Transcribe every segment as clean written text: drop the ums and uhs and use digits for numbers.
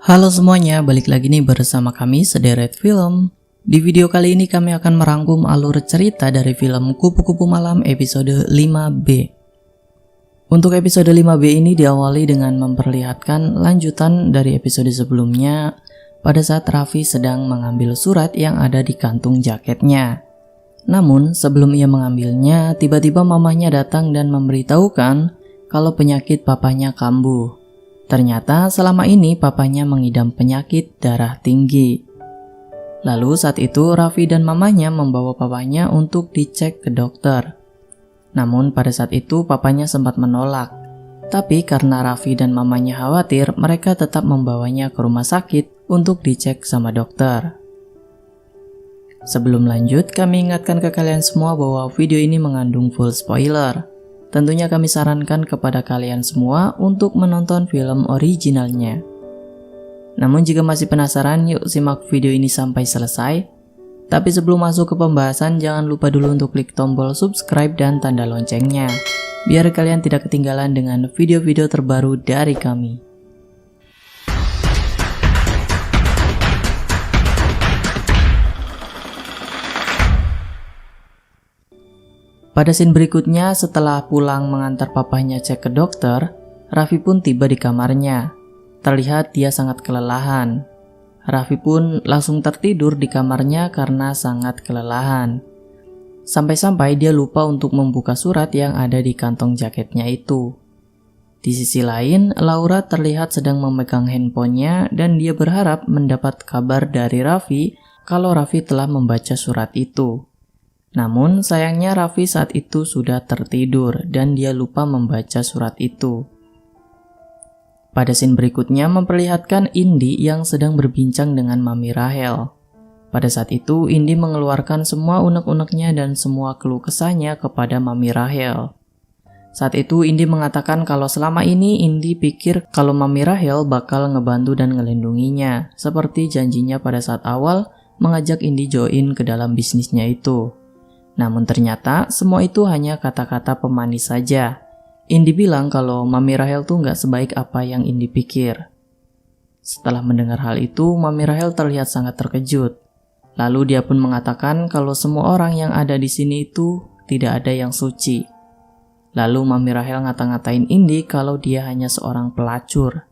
Halo semuanya, balik lagi nih bersama kami Sederet Film. Di video kali ini kami akan merangkum alur cerita dari film Kupu-Kupu Malam episode 5B. Untuk episode 5B ini diawali dengan memperlihatkan lanjutan dari episode sebelumnya pada saat Raffi sedang mengambil surat yang ada di kantung jaketnya. Namun sebelum ia mengambilnya, tiba-tiba mamahnya datang dan memberitahukan kalau penyakit papanya kambuh. Ternyata selama ini papanya mengidam penyakit darah tinggi. Lalu saat itu Raffi dan mamanya membawa papanya untuk dicek ke dokter. Namun pada saat itu papanya sempat menolak. Tapi karena Raffi dan mamanya khawatir, mereka tetap membawanya ke rumah sakit untuk dicek sama dokter. Sebelum lanjut, kami ingatkan ke kalian semua bahwa video ini mengandung full spoiler. Tentunya kami sarankan kepada kalian semua untuk menonton film originalnya. Namun jika masih penasaran, yuk simak video ini sampai selesai. Tapi sebelum masuk ke pembahasan, jangan lupa dulu untuk klik tombol subscribe dan tanda loncengnya, biar kalian tidak ketinggalan dengan video-video terbaru dari kami. Pada scene berikutnya, setelah pulang mengantar papahnya cek ke dokter, Raffi pun tiba di kamarnya. Terlihat dia sangat kelelahan. Raffi pun langsung tertidur di kamarnya karena sangat kelelahan. Sampai-sampai dia lupa untuk membuka surat yang ada di kantong jaketnya itu. Di sisi lain, Laura terlihat sedang memegang handphonenya dan dia berharap mendapat kabar dari Raffi kalau Raffi telah membaca surat itu. Namun sayangnya Raffi saat itu sudah tertidur dan dia lupa membaca surat itu. Pada scene berikutnya memperlihatkan Indi yang sedang berbincang dengan Mami Rahel. Pada saat itu Indi mengeluarkan semua unek-uneknya dan semua keluh kesahnya kepada Mami Rahel. Saat itu Indi mengatakan kalau selama ini Indi pikir kalau Mami Rahel bakal ngebantu dan ngelindunginya, seperti janjinya pada saat awal mengajak Indi join ke dalam bisnisnya itu. Namun ternyata semua itu hanya kata-kata pemanis saja. Indi bilang kalau Mami Rahel tuh gak sebaik apa yang Indi pikir. Setelah mendengar hal itu, Mami Rahel terlihat sangat terkejut. Lalu dia pun mengatakan kalau semua orang yang ada di sini itu tidak ada yang suci. Lalu Mami Rahel ngata-ngatain Indi kalau dia hanya seorang pelacur.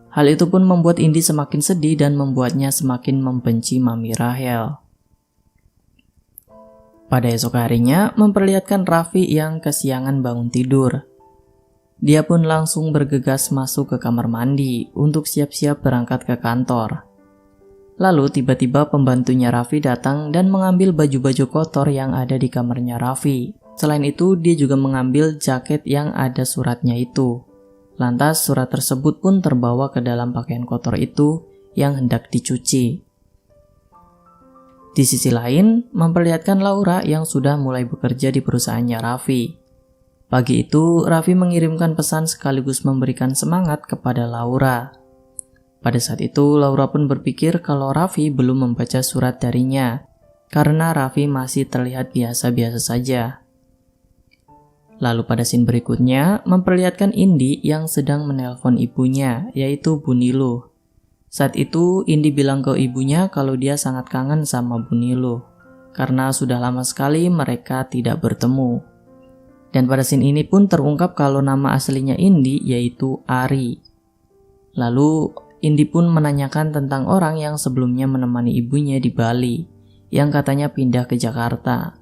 Hal itu pun membuat Indi semakin sedih dan membuatnya semakin membenci Mami Rahel. Pada esok harinya, memperlihatkan Raffi yang kesiangan bangun tidur. Dia pun langsung bergegas masuk ke kamar mandi untuk siap-siap berangkat ke kantor. Lalu tiba-tiba pembantunya Raffi datang dan mengambil baju-baju kotor yang ada di kamarnya Raffi. Selain itu, dia juga mengambil jaket yang ada suratnya itu. Lantas surat tersebut pun terbawa ke dalam pakaian kotor itu yang hendak dicuci. Di sisi lain, memperlihatkan Laura yang sudah mulai bekerja di perusahaannya Raffi. Pagi itu, Raffi mengirimkan pesan sekaligus memberikan semangat kepada Laura. Pada saat itu, Laura pun berpikir kalau Raffi belum membaca surat darinya, karena Raffi masih terlihat biasa-biasa saja. Lalu pada scene berikutnya, memperlihatkan Indi yang sedang menelpon ibunya, yaitu Bu Niluh. Saat itu Indi bilang ke ibunya kalau dia sangat kangen sama Bu Niluh karena sudah lama sekali mereka tidak bertemu. Dan pada scene ini pun terungkap kalau nama aslinya Indi yaitu Ari. Lalu Indi pun menanyakan tentang orang yang sebelumnya menemani ibunya di Bali yang katanya pindah ke Jakarta.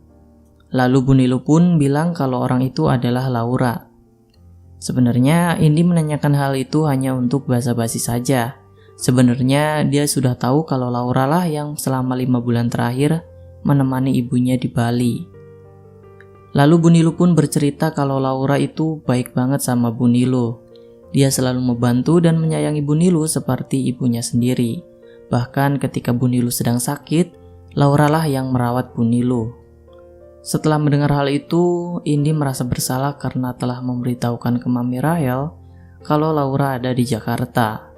Lalu Bu Niluh pun bilang kalau orang itu adalah Laura. Sebenarnya Indi menanyakan hal itu hanya untuk basa-basi saja. Sebenarnya dia sudah tahu kalau Laura lah yang selama 5 bulan terakhir menemani ibunya di Bali. Lalu Bu Niluh pun bercerita kalau Laura itu baik banget sama Bu Niluh. Dia selalu membantu dan menyayangi Bu Niluh seperti ibunya sendiri. Bahkan ketika Bu Niluh sedang sakit, Laura lah yang merawat Bu Niluh. Setelah mendengar hal itu, Indi merasa bersalah karena telah memberitahukan ke Mami Rahel kalau Laura ada di Jakarta.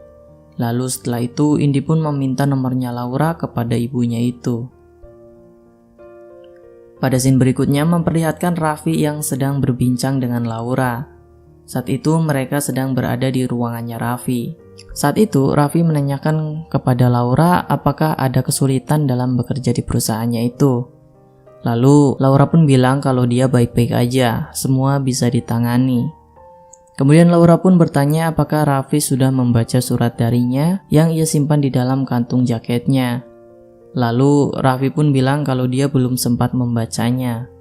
Lalu setelah itu Indi pun meminta nomornya Laura kepada ibunya itu. Pada scene berikutnya memperlihatkan Raffi yang sedang berbincang dengan Laura. Saat itu mereka sedang berada di ruangannya Raffi. Saat itu Raffi menanyakan kepada Laura apakah ada kesulitan dalam bekerja di perusahaannya itu. Lalu Laura pun bilang kalau dia baik-baik aja, semua bisa ditangani. Kemudian Laura pun bertanya apakah Raffi sudah membaca surat darinya yang ia simpan di dalam kantung jaketnya. Lalu Raffi pun bilang kalau dia belum sempat membacanya.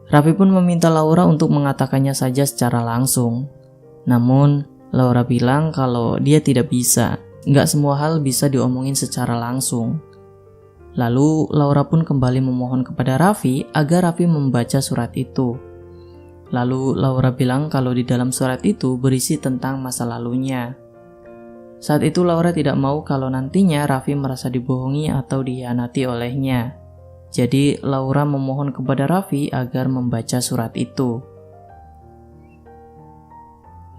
Raffi pun meminta Laura untuk mengatakannya saja secara langsung. Namun, Laura bilang kalau dia tidak bisa. Nggak semua hal bisa diomongin secara langsung. Lalu, Laura pun kembali memohon kepada Raffi agar Raffi membaca surat itu. Lalu, Laura bilang kalau di dalam surat itu berisi tentang masa lalunya. Saat itu, Laura tidak mau kalau nantinya Raffi merasa dibohongi atau dikhianati olehnya. Jadi Laura memohon kepada Raffi agar membaca surat itu.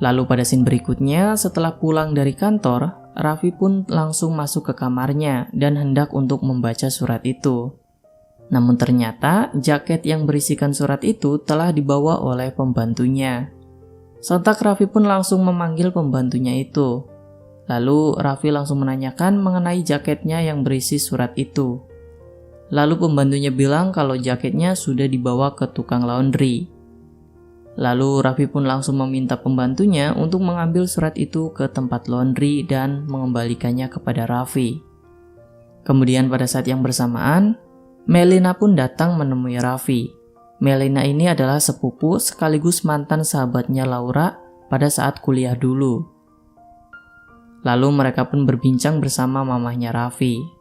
Lalu pada scene berikutnya, setelah pulang dari kantor, Raffi pun langsung masuk ke kamarnya dan hendak untuk membaca surat itu. Namun ternyata jaket yang berisikan surat itu telah dibawa oleh pembantunya. Sontak Raffi pun langsung memanggil pembantunya itu. Lalu Raffi langsung menanyakan mengenai jaketnya yang berisi surat itu. Lalu pembantunya bilang kalau jaketnya sudah dibawa ke tukang laundry. Lalu Raffi pun langsung meminta pembantunya untuk mengambil surat itu ke tempat laundry dan mengembalikannya kepada Raffi. Kemudian pada saat yang bersamaan, Melina pun datang menemui Raffi. Melina ini adalah sepupu sekaligus mantan sahabatnya Laura pada saat kuliah dulu. Lalu mereka pun berbincang bersama mamahnya Raffi.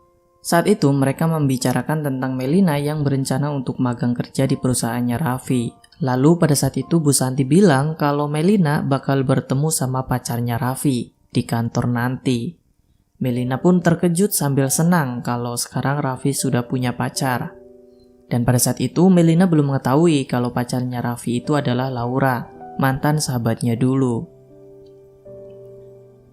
Saat itu mereka membicarakan tentang Melina yang berencana untuk magang kerja di perusahaannya Raffi. Lalu pada saat itu Bu Santi bilang kalau Melina bakal bertemu sama pacarnya Raffi di kantor nanti. Melina pun terkejut sambil senang kalau sekarang Raffi sudah punya pacar. Dan pada saat itu Melina belum mengetahui kalau pacarnya Raffi itu adalah Laura, mantan sahabatnya dulu.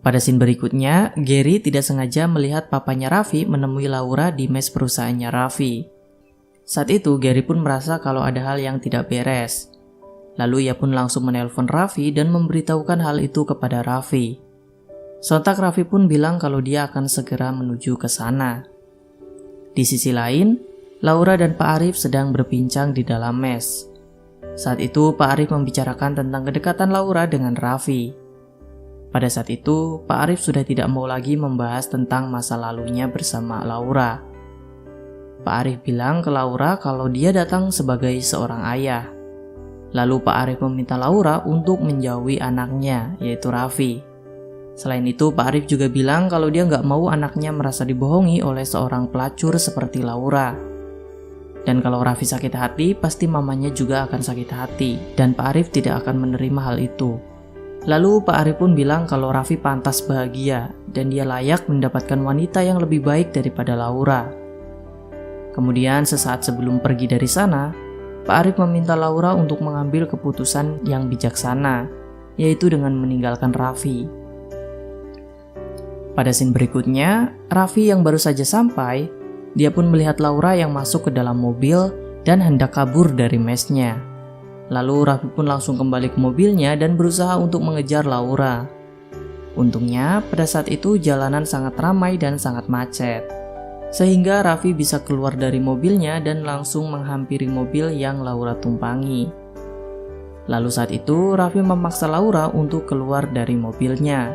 Pada scene berikutnya, Gary tidak sengaja melihat papanya Raffi menemui Laura di mes perusahaannya Raffi. Saat itu, Gary pun merasa kalau ada hal yang tidak beres. Lalu ia pun langsung menelpon Raffi dan memberitahukan hal itu kepada Raffi. Sontak Raffi pun bilang kalau dia akan segera menuju ke sana. Di sisi lain, Laura dan Pak Arif sedang berbincang di dalam mes. Saat itu, Pak Arif membicarakan tentang kedekatan Laura dengan Raffi. Pada saat itu, Pak Arif sudah tidak mau lagi membahas tentang masa lalunya bersama Laura. Pak Arif bilang ke Laura kalau dia datang sebagai seorang ayah. Lalu Pak Arif meminta Laura untuk menjauhi anaknya, yaitu Raffi. Selain itu, Pak Arif juga bilang kalau dia nggak mau anaknya merasa dibohongi oleh seorang pelacur seperti Laura. Dan kalau Raffi sakit hati, pasti mamanya juga akan sakit hati, dan Pak Arif tidak akan menerima hal itu. Lalu Pak Arif pun bilang kalau Raffi pantas bahagia dan dia layak mendapatkan wanita yang lebih baik daripada Laura. Kemudian sesaat sebelum pergi dari sana, Pak Arif meminta Laura untuk mengambil keputusan yang bijaksana, yaitu dengan meninggalkan Raffi. Pada scene berikutnya, Raffi yang baru saja sampai, dia pun melihat Laura yang masuk ke dalam mobil dan hendak kabur dari mesnya. Lalu Raffi pun langsung kembali ke mobilnya dan berusaha untuk mengejar Laura. Untungnya pada saat itu jalanan sangat ramai dan sangat macet, sehingga Raffi bisa keluar dari mobilnya dan langsung menghampiri mobil yang Laura tumpangi. Lalu saat itu Raffi memaksa Laura untuk keluar dari mobilnya.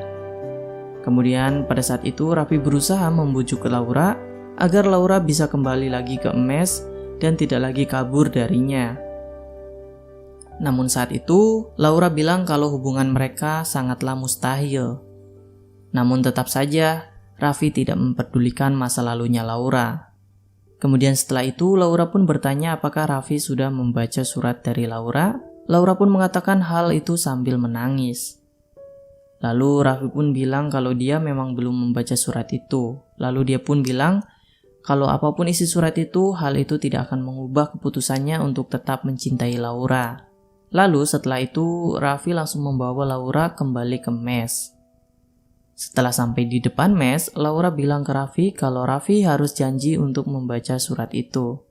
Kemudian pada saat itu Raffi berusaha membujuk Laura agar Laura bisa kembali lagi ke mes dan tidak lagi kabur darinya. Namun saat itu, Laura bilang kalau hubungan mereka sangatlah mustahil. Namun tetap saja, Raffi tidak memperdulikan masa lalunya Laura. Kemudian setelah itu, Laura pun bertanya apakah Raffi sudah membaca surat dari Laura. Laura pun mengatakan hal itu sambil menangis. Lalu Raffi pun bilang kalau dia memang belum membaca surat itu. Lalu dia pun bilang kalau apapun isi surat itu, hal itu tidak akan mengubah keputusannya untuk tetap mencintai Laura. Lalu setelah itu Raffi langsung membawa Laura kembali ke mes. Setelah sampai di depan mes, Laura bilang ke Raffi kalau Raffi harus janji untuk membaca surat itu.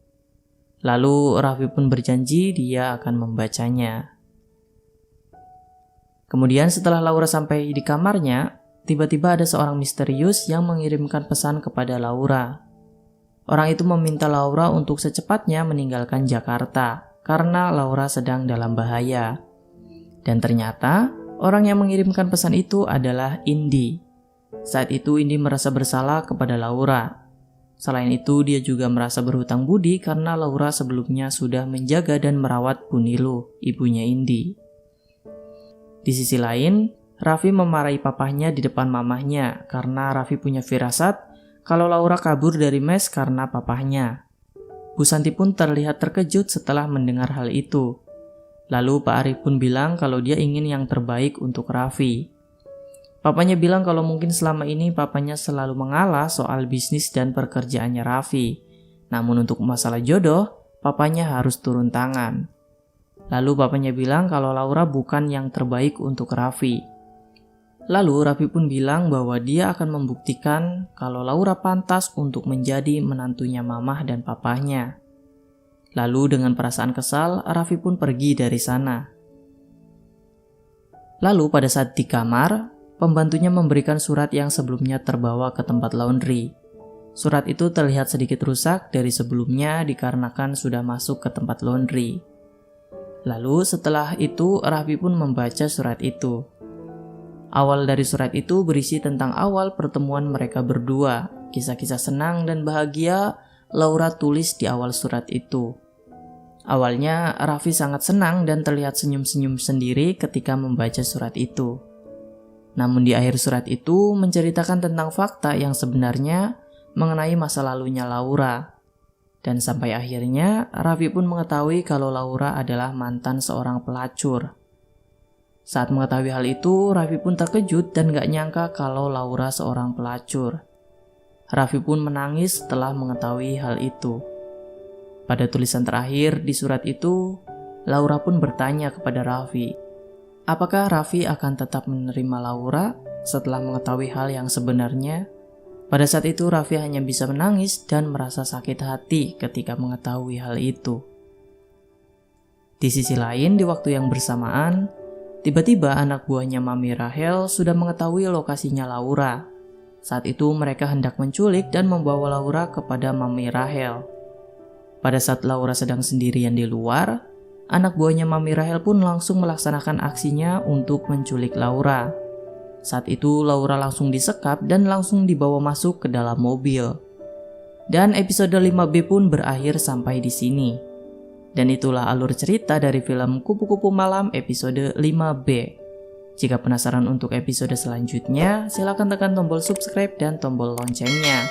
Lalu Raffi pun berjanji dia akan membacanya. Kemudian setelah Laura sampai di kamarnya, tiba-tiba ada seorang misterius yang mengirimkan pesan kepada Laura. Orang itu meminta Laura untuk secepatnya meninggalkan Jakarta karena Laura sedang dalam bahaya. Dan ternyata orang yang mengirimkan pesan itu adalah Indi. Saat itu Indi merasa bersalah kepada Laura. Selain itu dia juga merasa berhutang budi karena Laura sebelumnya sudah menjaga dan merawat Bu Nilu, ibunya Indi. Di sisi lain, Raffi memarahi papahnya di depan mamahnya karena Raffi punya firasat kalau Laura kabur dari mes karena papahnya. Bu Santi pun terlihat terkejut setelah mendengar hal itu. Lalu Pak Arif pun bilang kalau dia ingin yang terbaik untuk Raffi. Papanya bilang kalau mungkin selama ini papanya selalu mengalah soal bisnis dan pekerjaannya Raffi. Namun untuk masalah jodoh, papanya harus turun tangan. Lalu papanya bilang kalau Laura bukan yang terbaik untuk Raffi. Lalu Raffi pun bilang bahwa dia akan membuktikan kalau Laura pantas untuk menjadi menantunya mamah dan papahnya. Lalu dengan perasaan kesal, Raffi pun pergi dari sana. Lalu pada saat di kamar, pembantunya memberikan surat yang sebelumnya terbawa ke tempat laundry. Surat itu terlihat sedikit rusak dari sebelumnya dikarenakan sudah masuk ke tempat laundry. Lalu setelah itu Raffi pun membaca surat itu. Awal dari surat itu berisi tentang awal pertemuan mereka berdua. Kisah-kisah senang dan bahagia Laura tulis di awal surat itu. Awalnya Raffi sangat senang dan terlihat senyum-senyum sendiri ketika membaca surat itu. Namun di akhir surat itu menceritakan tentang fakta yang sebenarnya mengenai masa lalunya Laura. Dan sampai akhirnya Raffi pun mengetahui kalau Laura adalah mantan seorang pelacur. Saat mengetahui hal itu, Raffi pun terkejut dan gak nyangka kalau Laura seorang pelacur. Raffi pun menangis setelah mengetahui hal itu. Pada tulisan terakhir di surat itu, Laura pun bertanya kepada Raffi, apakah Raffi akan tetap menerima Laura setelah mengetahui hal yang sebenarnya? Pada saat itu Raffi hanya bisa menangis dan merasa sakit hati ketika mengetahui hal itu. Di sisi lain, di waktu yang bersamaan, tiba-tiba anak buahnya Mami Rahel sudah mengetahui lokasinya Laura. Saat itu mereka hendak menculik dan membawa Laura kepada Mami Rahel. Pada saat Laura sedang sendirian di luar, anak buahnya Mami Rahel pun langsung melaksanakan aksinya untuk menculik Laura. Saat itu Laura langsung disekap dan langsung dibawa masuk ke dalam mobil. Dan episode 5B pun berakhir sampai di sini. Dan itulah alur cerita dari film Kupu-Kupu Malam episode 5B. Jika penasaran untuk episode selanjutnya, silakan tekan tombol subscribe dan tombol loncengnya,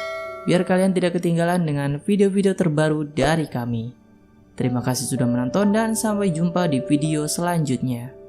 biar kalian tidak ketinggalan dengan video-video terbaru dari kami. Terima kasih sudah menonton dan sampai jumpa di video selanjutnya.